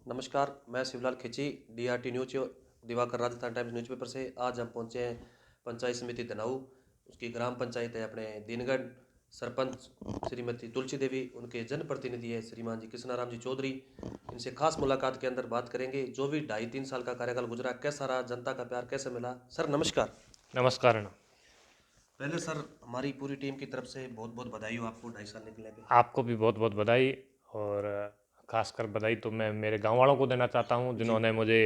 नमस्कार, मैं Shivlal Khichi DRT news Diwakar Rajasthan Times newspaper से। आज हम पहुंचे हैं पंचायत समिति धनाऊ। उसकी ग्राम पंचायत है अपने दीनगढ़। सरपंच श्रीमती तुलसी देवी, उनके जनप्रतिनिधि है श्रीमान जी कृष्णाराम जी चौधरी। इनसे खास मुलाकात के अंदर बात करेंगे जो भी 2.5-3 साल का कार्यकाल गुजरा, कैसा रहा, जनता का प्यार कैसे मिला। सर नमस्कार। नमस्कार अण्णा। पहले सर हमारी पूरी टीम की तरफ से बहुत बहुत बधाई हो आपको 2.5 साल निकले पे। आपको भी बहुत बहुत बधाई। और खासकर बधाई तो मैं मेरे गांव वालों को देना चाहता हूं, जी जिन्होंने मुझे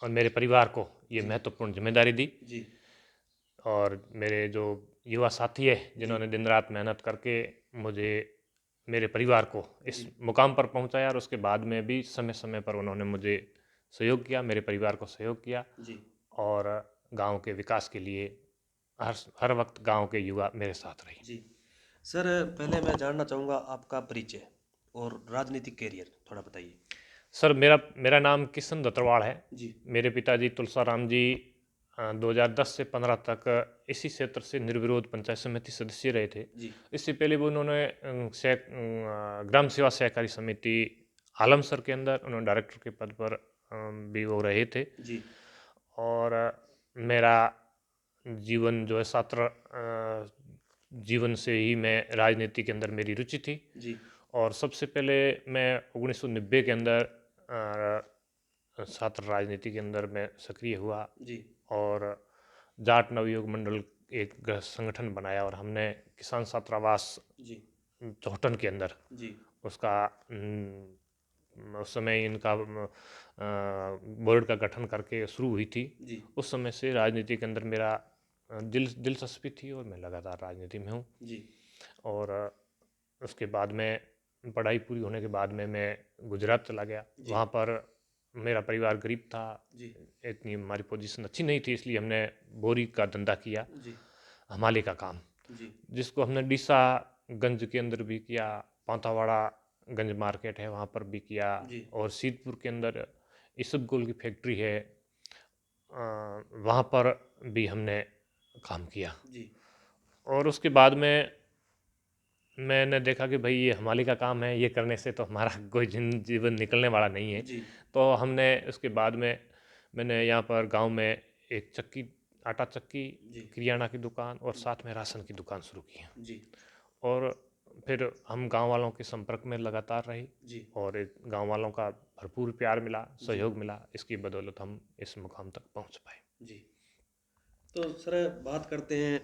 और मेरे परिवार को ये जी महत्वपूर्ण जिम्मेदारी दी। जी और मेरे जो युवा साथी है, जी जिन्होंने दिन रात मेहनत करके मुझे, मेरे परिवार को इस जी मुकाम पर पहुंचाया, और उसके बाद में भी समय समय पर उन्होंने मुझे सहयोग किया, मेरे परिवार को सहयोग किया। जी और गांव के विकास के लिए हर हर वक्त गांव के युवा मेरे साथ रहे। जी। सर पहले मैं जानना चाहूँगा आपका परिचय और राजनीतिक कैरियर थोड़ा बताइए। सर, मेरा मेरा नाम किशन दत्तरवाड़ है। जी मेरे पिताजी तुलसाराम जी 2010 से 15 तक इसी क्षेत्र से निर्विरोध पंचायत समिति सदस्य रहे थे। जी इससे पहले वो उन्होंने ग्राम सेवा सहकारी समिति आलमसर के अंदर उन्होंने डायरेक्टर के पद पर भी वो रहे थे। जी और मेरा जीवन जो है छात्र जीवन से ही मैं राजनीति के अंदर मेरी रुचि थी। जी और सबसे पहले मैं 1990 के अंदर छात्र राजनीति के अंदर मैं सक्रिय हुआ। जी और जाट नवयुग मंडल एक संगठन बनाया, और हमने किसान छात्रावास जी चौहटन के अंदर जी उसका उस समय इनका बोर्ड का गठन करके शुरू हुई थी। जी उस समय से राजनीति के अंदर मेरा दिलचस्पी थी, और मैं लगातार राजनीति में हूँ। जी और उसके बाद में पढ़ाई पूरी होने के बाद में मैं गुजरात चला गया। जी वहाँ पर मेरा परिवार गरीब था, जी इतनी हमारी पोजीशन अच्छी नहीं थी, इसलिए हमने बोरी का धंधा किया, जी हमाले का काम, जी जिसको हमने डीसा गंज के अंदर भी किया, पांतावाड़ा गंज मार्केट है वहाँ पर भी किया, जी और सीतपुर के अंदर इसबगोल की फैक्ट्री है, वहाँ पर भी हमने काम किया। जी और उसके बाद में मैंने देखा कि भाई ये हमाली का काम है, ये करने से तो हमारा कोई जीवन निकलने वाला नहीं है। जी तो हमने उसके बाद में मैंने यहाँ पर गांव में एक चक्की, आटा चक्की, जी किराना की दुकान और साथ में राशन की दुकान शुरू की है। जी और फिर हम गांव वालों के संपर्क में लगातार रहे, जी और एक गांव वालों का भरपूर प्यार मिला, जी सहयोग मिला, इसकी बदौलत हम इस मुकाम तक पहुंच पाए। जी। तो सर बात करते हैं,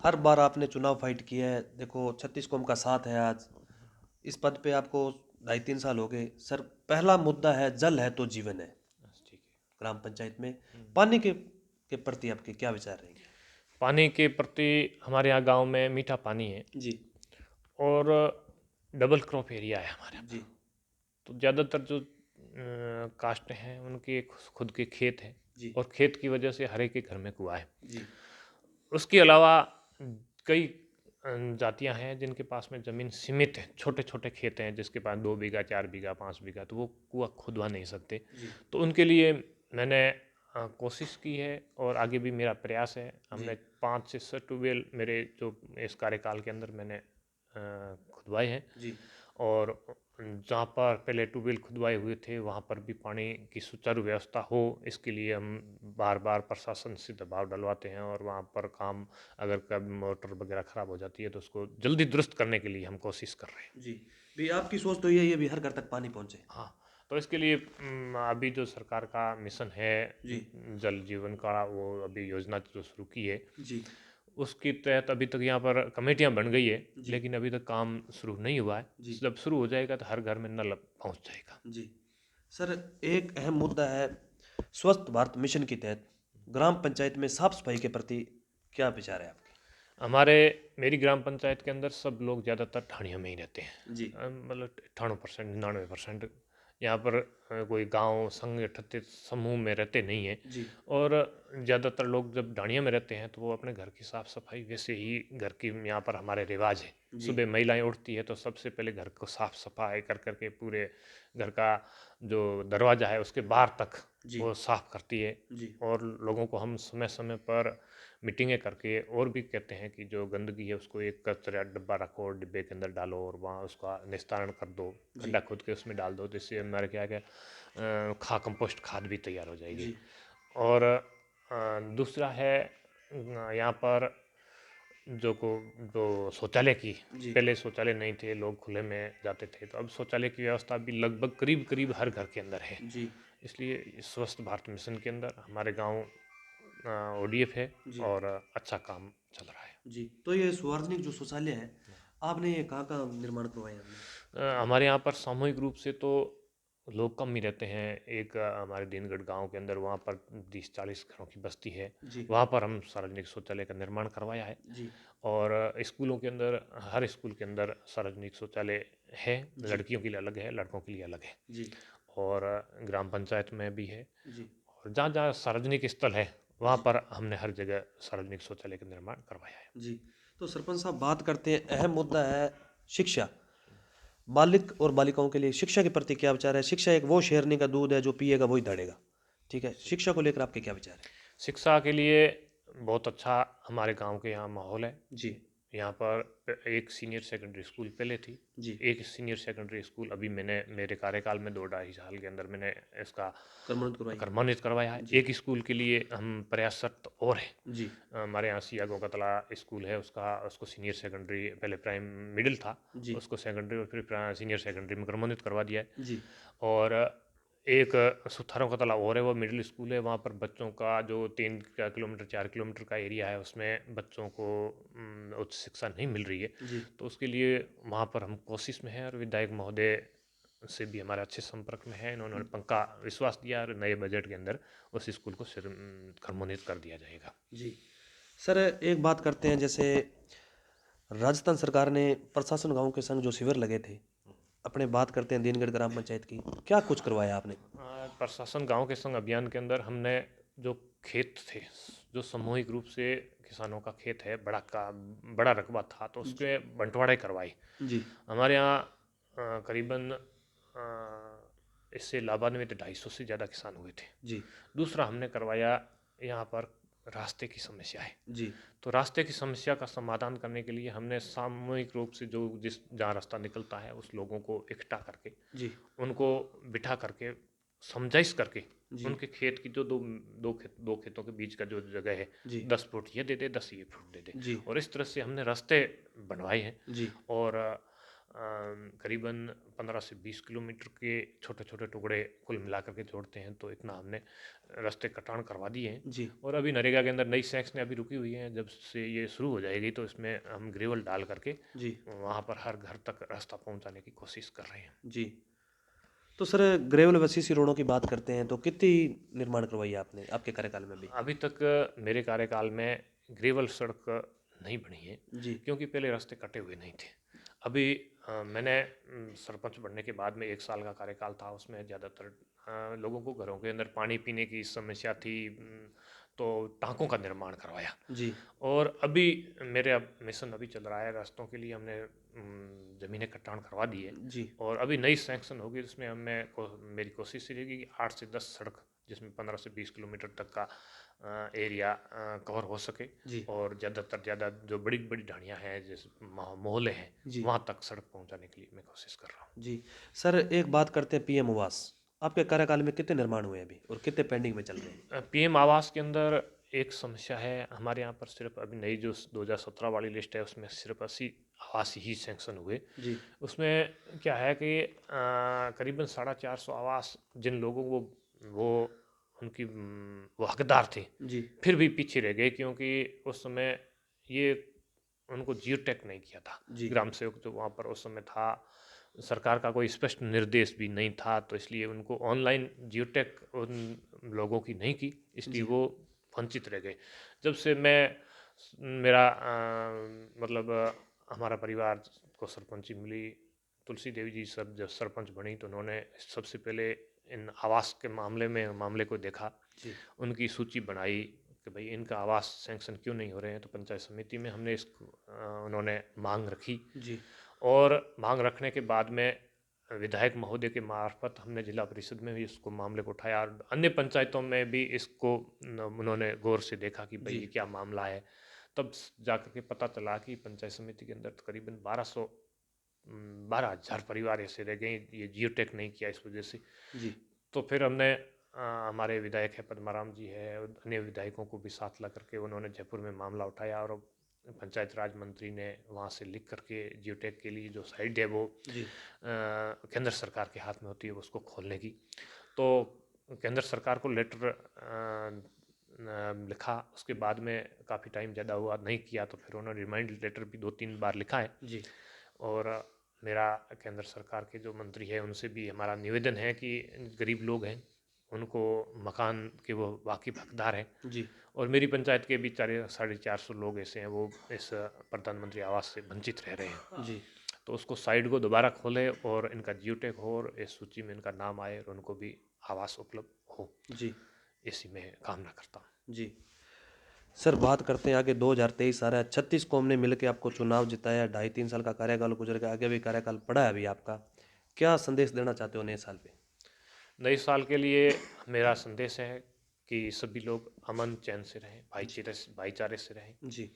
हर बार आपने चुनाव फाइट किया है, देखो 36 कौम का साथ है। आज इस पद पे आपको 2.5-3 साल हो गए। सर पहला मुद्दा है जल है तो जीवन है। बस ठीक ग्राम पंचायत में है। पानी के प्रति आपके क्या विचार रहेंगे। पानी के प्रति हमारे यहाँ गांव में मीठा पानी है, जी और डबल क्रॉप एरिया है हमारे जी यहाँ। तो ज़्यादातर जो कास्ट हैं उनके खुद के खेत हैं, जी और खेत की वजह से हर एक के घर में कुआं है। जी उसके अलावा कई जातियां हैं जिनके पास में ज़मीन सीमित है, छोटे छोटे खेत हैं, जिसके पास 2 बीघा, 4 बीघा, 5 बीघा, तो वो कुआं खुदवा नहीं सकते। जी तो उनके लिए मैंने कोशिश की है, और आगे भी मेरा प्रयास है। जी हमने 5 से 6 ट्यूबवेल मेरे जो इस कार्यकाल के अंदर मैंने खुदवाए हैं। जी और जहाँ पर पहले ट्यूबवेल खुदवाए हुए थे वहाँ पर भी पानी की सुचारू व्यवस्था हो, इसके लिए हम बार बार प्रशासन से दबाव डलवाते हैं, और वहाँ पर काम, अगर कभी मोटर वगैरह ख़राब हो जाती है तो उसको जल्दी दुरुस्त करने के लिए हम कोशिश कर रहे हैं। जी। भी आपकी सोच तो यही है भी हर घर तक पानी पहुंचे। हाँ, तो इसके लिए अभी जो सरकार का मिशन है, जी जल जीवन का, वो अभी योजना जो शुरू की है, जी उसके तहत अभी तक यहाँ पर कमेटियाँ बन गई है, जी लेकिन अभी तक काम शुरू नहीं हुआ है। जी जब शुरू हो जाएगा तो हर घर में नल पहुँच जाएगा। जी। सर एक अहम मुद्दा है, स्वच्छ भारत मिशन के तहत ग्राम पंचायत में साफ सफाई के प्रति क्या विचार है आपके। हमारे मेरी ग्राम पंचायत के अंदर सब लोग ज़्यादातर ठाणियों में ही रहते हैं। जी मतलब 98%, 99% यहाँ पर कोई गांव संगठित समूह में रहते नहीं हैं। जी और ज़्यादातर लोग जब ढाणियों में रहते हैं तो वो अपने घर की साफ़ सफाई, वैसे ही घर की यहाँ पर हमारे रिवाज है। जी सुबह महिलाएं उठती है तो सबसे पहले घर को साफ़ सफाई कर करके पूरे घर का जो दरवाज़ा है उसके बाहर तक जी वो साफ़ करती है। जी और लोगों को हम समय समय पर मीटिंगें करके और भी कहते हैं कि जो गंदगी है उसको एक कचरा डब्बा रखो, डिब्बे के अंदर डालो और वहाँ उसका निस्तारण कर दो, जी गड्ढा खोद के उसमें डाल दो, जिससे हमारे क्या है कि कंपोस्ट खाद भी तैयार हो जाएगी। जी और दूसरा है यहाँ पर जो शौचालय की, जी पहले शौचालय नहीं थे, लोग खुले में जाते थे, तो अब शौचालय की व्यवस्था भी लगभग करीब करीब हर घर के अंदर है। जी इसलिए इस स्वच्छ भारत मिशन के अंदर हमारे गांव ओडीएफ है जी और अच्छा काम चल रहा है। जी। तो ये सार्वजनिक जो शौचालय है, आपने ये कहाँ का निर्माण करवाया हमने? हमारे यहाँ पर सामूहिक रूप से तो लोग कम ही रहते हैं। एक हमारे दीनगढ़ गांव के अंदर वहाँ पर 30-40 घरों की बस्ती है, जी वहाँ पर हम सार्वजनिक शौचालय का निर्माण करवाया है। जी और स्कूलों के अंदर, हर स्कूल के अंदर सार्वजनिक शौचालय है, जी लड़कियों के लिए अलग है, लड़कों के लिए अलग है। जी और ग्राम पंचायत में भी है। जी और जहाँ जहाँ सार्वजनिक स्थल है वहाँ जी पर हमने हर जगह सार्वजनिक शौचालय का निर्माण करवाया है। जी। तो सरपंच साहब, बात करते हैं, अहम मुद्दा है शिक्षा। बालिक और बालिकाओं के लिए शिक्षा के प्रति क्या विचार है? शिक्षा एक वो शेरनी का दूध है जो पिएगा वही दौड़ेगा। ठीक है, शिक्षा को लेकर आपके क्या विचार है? शिक्षा के लिए बहुत अच्छा हमारे गांव के यहाँ माहौल है। जी यहाँ पर एक सीनियर सेकेंडरी स्कूल पहले थी, जी। एक सीनियर सेकेंडरी स्कूल अभी मैंने मेरे कार्यकाल में 2-2.5 साल के अंदर मैंने इसका कर्मोन्नत करवाई। क्रमान्वित करवाया है। जी एक स्कूल के लिए हम प्रयासरत और हैं। जी हमारे यहाँ सिया गोकतला स्कूल है, उसको सीनियर सेकेंडरी, पहले प्राइम मिडिल था, जी उसको सेकेंडरी और फिर सीनियर सेकेंडरी में क्रमोन्नत करवा दिया है। जी और एक सुथारों का तालाब और है, वो मिडिल स्कूल है। वहाँ पर बच्चों का जो 3 किलोमीटर 4 किलोमीटर का एरिया है उसमें बच्चों को उच्च शिक्षा नहीं मिल रही है। जी तो उसके लिए वहाँ पर हम कोशिश में हैं और विधायक महोदय से भी हमारे अच्छे संपर्क में है। इन्होंने पक्का विश्वास दिया और नए बजट के अंदर उस स्कूल को क्रमोन्नत कर दिया जाएगा। जी। सर, एक बात करते हैं, जैसे राजस्थान सरकार ने प्रशासन गांव के संग जो शिविर लगे थे, अपने बात करते हैं दीनगढ़ ग्राम पंचायत की, क्या कुछ करवाया आपने? प्रशासन गांव के संग अभियान के अंदर हमने जो खेत थे, जो सामूहिक रूप से किसानों का खेत है, बड़ा रकबा था, तो जी उसके बंटवारे करवाए। जी हमारे यहाँ करीबन इससे लाभान्वित 250 से ज़्यादा किसान हुए थे। जी दूसरा हमने करवाया, यहाँ पर रास्ते की समस्या है, जी तो रास्ते की समस्या का समाधान करने के लिए हमने सामूहिक रूप से जहाँ रास्ता निकलता है उस लोगों को इकट्ठा करके, जी उनको बिठा करके, समझाइश करके, जी उनके खेत की जो दो खेतों के बीच का जो जगह है, जी 10 फुट ये दे दे, 10 ये फुट दे दे, जी और इस तरह से हमने रास्ते बनवाए हैं। जी और करीबन 15 से 20 किलोमीटर के छोटे छोटे टुकड़े कुल मिलाकर के जोड़ते हैं, तो इतना हमने रास्ते कटान करवा दिए हैं। जी और अभी नरेगा के अंदर नई सैंक्शनें अभी रुकी हुई हैं, जब से ये शुरू हो जाएगी तो इसमें हम ग्रेवल डाल करके जी वहाँ पर हर घर तक रास्ता पहुँचाने की कोशिश कर रहे हैं। जी। तो सर, ग्रेवल व सीसी रोडों की बात करते हैं, तो कितनी निर्माण करवाई है आपने आपके कार्यकाल में भी? अभी तक मेरे कार्यकाल में ग्रेवल सड़क नहीं बनी है, जी क्योंकि पहले रास्ते कटे हुए नहीं थे। अभी मैंने सरपंच बनने के बाद में 1 साल का कार्यकाल था, उसमें ज़्यादातर लोगों को घरों के अंदर पानी पीने की समस्या थी, तो टाँकों का निर्माण करवाया। जी और अभी मेरे मिशन अभी चल रहा है, रास्तों के लिए हमने ज़मीनें कटान करवा दी है। जी और अभी नई सैंक्शन होगी, जिसमें मेरी कोशिश रहेगी कि 8 से 10 सड़क, जिसमें 15 से 20 किलोमीटर तक का एरिया कवर हो सके। जी और ज़्यादातर ज़्यादा जो बड़ी बड़ी ढाणियाँ हैं, जैसे मोहल्ले हैं, जी वहाँ तक सड़क पहुँचाने के लिए मैं कोशिश कर रहा हूँ। जी। सर, एक बात करते हैं पीएम आवास। आपके कार्यकाल में कितने निर्माण हुए अभी और कितने पेंडिंग में चल रहे हैं? पीएम आवास के अंदर एक समस्या है हमारे यहाँ पर, सिर्फ अभी नई जो 2017 वाली लिस्ट है उसमें सिर्फ 80 आवास ही सैंक्शन हुए। जी उसमें क्या है कि करीबन 450 आवास जिन लोगों को वो वो हकदार थे, जी फिर भी पीछे रह गए, क्योंकि उस समय ये उनको जियो टैग नहीं किया था। जी ग्राम सेवक जो वहाँ पर उस समय था, सरकार का कोई स्पष्ट निर्देश भी नहीं था, तो इसलिए उनको ऑनलाइन जियो टैग उन लोगों की नहीं की, इसलिए जी वो वंचित रह गए। जब से मेरा मतलब हमारा परिवार को सरपंची मिली, तुलसी देवी जी सब जब सरपंच बनी तो उन्होंने सबसे पहले इन आवास के मामले को देखा, जी उनकी सूची बनाई कि भाई इनका आवास सैंक्शन क्यों नहीं हो रहे हैं। तो पंचायत समिति में हमने उन्होंने मांग रखी, जी और मांग रखने के बाद में विधायक महोदय के मार्फत हमने जिला परिषद में भी इसको मामले को उठाया और अन्य पंचायतों में भी इसको उन्होंने गौर से देखा कि भाई जी। ये क्या मामला है। तब जाकर के पता चला कि पंचायत समिति के अंदर तकरीबन 12,000 परिवार ऐसे रह गए, ये जियोटेक नहीं किया इस वजह से। जी। तो फिर हमने हमारे विधायक है पद्माराम जी है और अन्य विधायकों को भी साथ ला करके उन्होंने जयपुर में मामला उठाया और पंचायत राज मंत्री ने वहाँ से लिख करके जियोटेक के लिए जो साइट है वो जी। केंद्र सरकार के हाथ में होती है उसको खोलने की। तो केंद्र सरकार को लेटर लिखा, उसके बाद में काफ़ी टाइम ज़्यादा हुआ नहीं किया तो फिर उन्होंने रिमाइंड लेटर भी 2-3 बार लिखा है। जी। और मेरा केंद्र सरकार के जो मंत्री है उनसे भी हमारा निवेदन है कि गरीब लोग हैं उनको मकान के वो वाकिफ हकदार हैं जी। और मेरी पंचायत के भी 450 लोग ऐसे हैं वो इस प्रधानमंत्री आवास से वंचित रह रहे हैं। जी। तो उसको साइट को दोबारा खोले और इनका जियोटेक हो और इस सूची में इनका नाम आए और उनको भी आवास उपलब्ध हो, जी। इसी में कामना करता हूँ। जी। सर बात करते हैं आगे 2023 आ रहा है, 36 कौम ने मिलकर आपको चुनाव जिताया, 2.5-3 साल का कार्यकाल गुजर गया, आगे भी कार्यकाल पड़ा है अभी आपका, क्या संदेश देना चाहते हो नए साल पे? नए साल के लिए मेरा संदेश है कि सभी लोग अमन चैन से रहें, भाईचारे से रहें जी।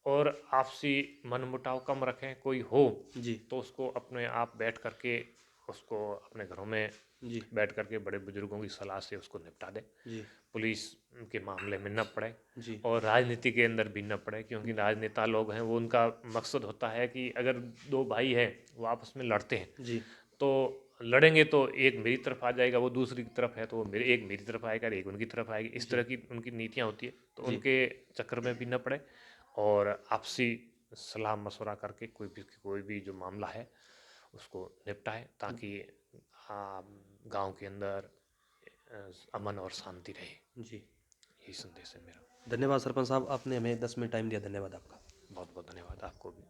और आपसी मनमुटाव कम रखें। कोई हो जी। तो उसको अपने आप बैठ करके उसको अपने घरों में जी। बैठ करके बड़े बुजुर्गों की सलाह से उसको निपटा दें। जी। पुलिस के मामले में न पड़े जी। और राजनीति के अंदर भी न पड़े, क्योंकि राजनेता लोग हैं वो उनका मकसद होता है कि अगर दो भाई हैं वो आपस में लड़ते हैं जी। तो लड़ेंगे तो एक मेरी तरफ आ जाएगा, वो दूसरी की तरफ है तो वो मेरी तरफ आएगा और एक उनकी तरफ आएगी। इस जी। तरह की उनकी नीतियाँ होती है तो जी। उनके चक्कर में भी न पड़े और आपसी सलाह मशवरा करके कोई भी जो मामला है उसको निपटाए ताकि गांव के अंदर अमन और शांति रहे। जी। यही संदेश है मेरा। धन्यवाद सरपंच साहब, आपने हमें 10 मिनट टाइम दिया, धन्यवाद आपका। बहुत बहुत धन्यवाद आपको भी।